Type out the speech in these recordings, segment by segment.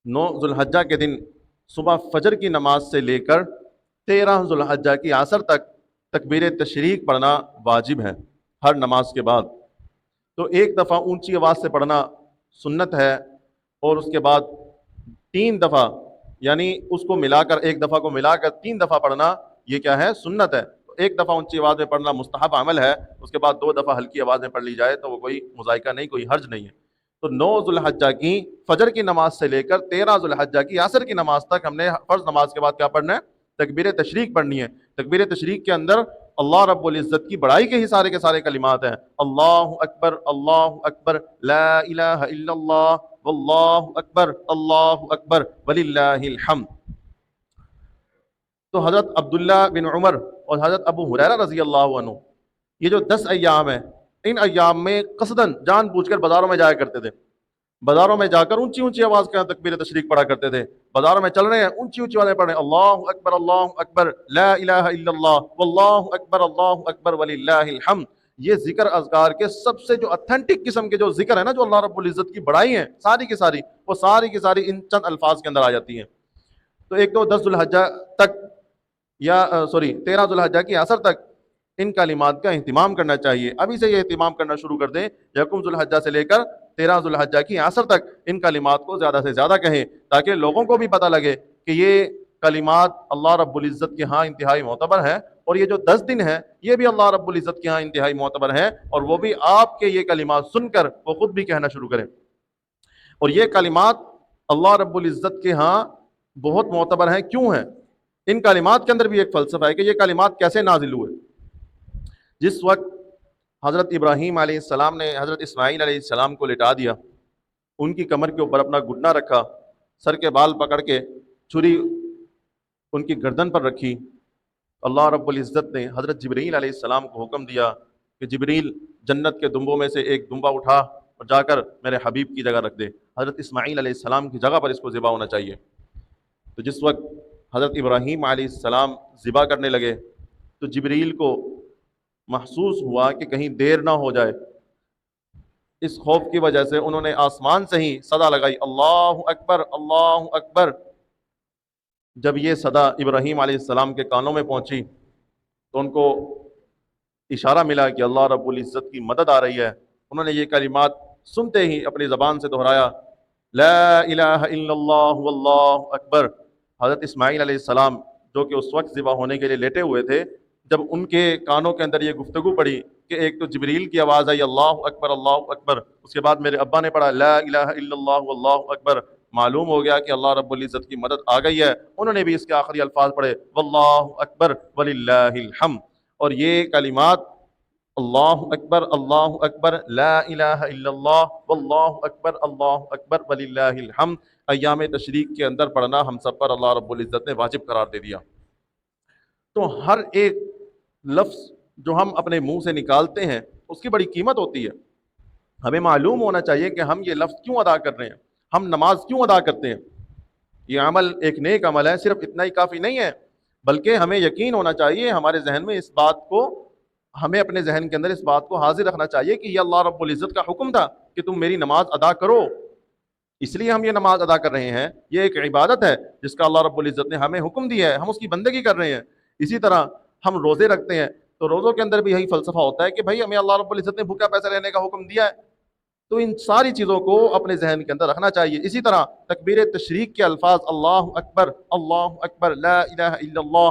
9 ذوالحجہ کے دن صبح فجر کی نماز سے لے کر 13 ذوالحجہ کی عصر تک تکبیر تشریق پڑھنا واجب ہے ہر نماز کے بعد۔ تو ایک دفعہ اونچی آواز سے پڑھنا سنت ہے، اور اس کے بعد 3 دفعہ، یعنی اس کو ملا کر، ایک دفعہ کو ملا کر 3 دفعہ پڑھنا یہ کیا ہے؟ سنت ہے۔ ایک دفعہ اونچی آواز میں پڑھنا مستحب عمل ہے، اس کے بعد 2 دفعہ ہلکی آواز میں پڑھ لی جائے تو وہ کوئی مذائقہ نہیں، کوئی حرج نہیں ہے۔ تو 9 ذوالحجہ کی فجر کی نماز سے لے کر 13 ذوالحجہ کی عصر کی نماز تک ہم نے فرض نماز کے بعد کیا پڑھنا ہے؟ تکبیر تشریق پڑھنی ہے۔ تکبیر تشریق کے اندر اللہ رب العزت کی بڑائی کے ہی سارے کے سارے کلمات ہیں۔ اللہ اکبر لا الہ الا اللہ واللہ اکبر وللہ الحمد۔ تو حضرت عبداللہ بن عمر اور حضرت ابو ہریرہ رضی اللہ عنہ، یہ جو 10 ایام ہیں، ان ایام میں قصداً جان بوجھ کر بازاروں میں جایا کرتے تھے، بازاروں میں جا کر اونچی اونچی آواز کے تکبیر تشریق پڑھا کرتے تھے۔ بازاروں میں چل رہے ہیں، اونچی اونچی آوازیں پڑھ رہے ہیں، اللہ اکبر لا الہ الا اللہ واللہ اکبر وللہ الحمد۔ یہ ذکر اذکار کے سب سے جو اتھینٹک قسم کے جو ذکر ہے نا، جو اللہ رب العزت کی بڑائی ہیں ساری کی ساری، وہ ساری کی ساری ان چند الفاظ کے اندر آ جاتی ہیں۔ تو ایک تو 10 ذوالحجہ تک، یا 13 ذوالحجہ کی عصر تک ان کلمات کا اہتمام کرنا چاہیے۔ ابھی سے یہ اہتمام کرنا شروع کر دیں، یکم ذوالحجہ سے لے کر 13 ذوالحجہ کی عصر تک ان کلمات کو زیادہ سے زیادہ کہیں، تاکہ لوگوں کو بھی پتہ لگے کہ یہ کلمات اللہ رب العزت کے ہاں انتہائی معتبر ہے، اور یہ جو 10 دن ہیں یہ بھی اللہ رب العزت کے ہاں انتہائی معتبر ہیں، اور وہ بھی آپ کے یہ کلمات سن کر وہ خود بھی کہنا شروع کریں۔ اور یہ کلمات اللہ رب العزت کے ہاں بہت معتبر ہیں۔ کیوں ہیں؟ ان کلمات کے اندر بھی ایک فلسفہ ہے کہ یہ کلمات کیسے نازل ہوئے۔ جس وقت حضرت ابراہیم علیہ السلام نے حضرت اسماعیل علیہ السلام کو لٹا دیا، ان کی کمر کے اوپر اپنا گھٹنا رکھا، سر کے بال پکڑ کے چھری ان کی گردن پر رکھی، اللہ رب العزت نے حضرت جبرائیل علیہ السلام کو حکم دیا کہ جبرائیل جنت کے دنبوں میں سے ایک دنبا اٹھا اور جا کر میرے حبیب کی جگہ رکھ دے، حضرت اسماعیل علیہ السلام کی جگہ پر اس کو ذبح ہونا چاہیے۔ تو جس وقت حضرت ابراہیم علیہ السلام ذبح کرنے لگے تو جبرائیل کو محسوس ہوا کہ کہیں دیر نہ ہو جائے، اس خوف کی وجہ سے انہوں نے آسمان سے ہی صدا لگائی، اللہ اکبر اللہ اکبر۔ جب یہ صدا ابراہیم علیہ السلام کے کانوں میں پہنچی تو ان کو اشارہ ملا کہ اللہ رب العزت کی مدد آ رہی ہے۔ انہوں نے یہ کلمات سنتے ہی اپنی زبان سے دہرایا، لا الہ الا اللہ واللہ اکبر۔ حضرت اسماعیل علیہ السلام جو کہ اس وقت ذبح ہونے کے لیے لیٹے ہوئے تھے، جب ان کے کانوں کے اندر یہ گفتگو پڑی کہ ایک تو جبریل کی آواز آئی اللہ اکبر، اس کے بعد میرے ابا نے پڑھا لا الہ الا اللہ واللہ اکبر، معلوم ہو گیا کہ اللہ رب العزت کی مدد آ گئی ہے۔ انہوں نے بھی اس کے آخری الفاظ پڑھے واللہ اکبر وللہ الحمد۔ اور یہ کلمات اللہ اکبر لا الہ الا اللہ واللہ اکبر وللہ الحمد ایام تشریق کے اندر پڑھنا ہم سب پر اللہ رب العزت نے واجب قرار دے دیا۔ تو ہر ایک لفظ جو ہم اپنے منہ سے نکالتے ہیں اس کی بڑی قیمت ہوتی ہے۔ ہمیں معلوم ہونا چاہیے کہ ہم یہ لفظ کیوں ادا کر رہے ہیں، ہم نماز کیوں ادا کرتے ہیں۔ یہ عمل ایک نیک عمل ہے، صرف اتنا ہی کافی نہیں ہے، بلکہ ہمیں یقین ہونا چاہیے، ہمارے ذہن میں اس بات کو، ہمیں اپنے ذہن کے اندر اس بات کو حاضر رکھنا چاہیے کہ یہ اللہ رب العزت کا حکم تھا کہ تم میری نماز ادا کرو، اس لیے ہم یہ نماز ادا کر رہے ہیں۔ یہ ایک عبادت ہے جس کا اللہ رب العزت نے ہمیں حکم دیا ہے، ہم اس کی بندگی کر رہے ہیں۔ اسی طرح ہم روزے رکھتے ہیں تو روزوں کے اندر بھی یہی فلسفہ ہوتا ہے کہ بھائی ہمیں اللہ رب العزت نے بھوکا پیسہ لینے کا حکم دیا ہے، تو ان ساری چیزوں کو اپنے ذہن کے اندر رکھنا چاہیے۔ اسی طرح تکبیر تشریق کے الفاظ اللہ اکبر لا الہ الا اللہ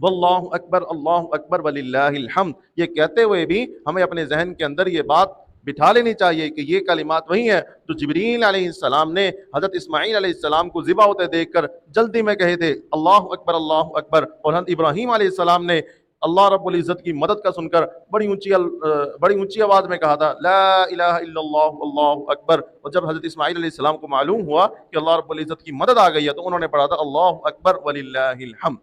واللہ اکبر وللہ الحمد، یہ کہتے ہوئے بھی ہمیں اپنے ذہن کے اندر یہ بات بٹھا لینی چاہیے کہ یہ کلمات وہی ہیں جو جبرائیل علیہ السلام نے حضرت اسماعیل علیہ السلام کو ذبح ہوتے دیکھ کر جلدی میں کہے تھے اللہ اکبر، اور حضرت ابراہیم علیہ السلام نے اللہ رب العزت کی مدد کا سن کر بڑی اونچی آواز میں کہا تھا لا الہ الا اللہ واللہ اکبر۔ اور جب حضرت اسماعیل علیہ السلام کو معلوم ہوا کہ اللہ رب العزت کی مدد آ گئی ہے تو انہوں نے پڑھا تھا اللہ اکبر وللہ الحمد۔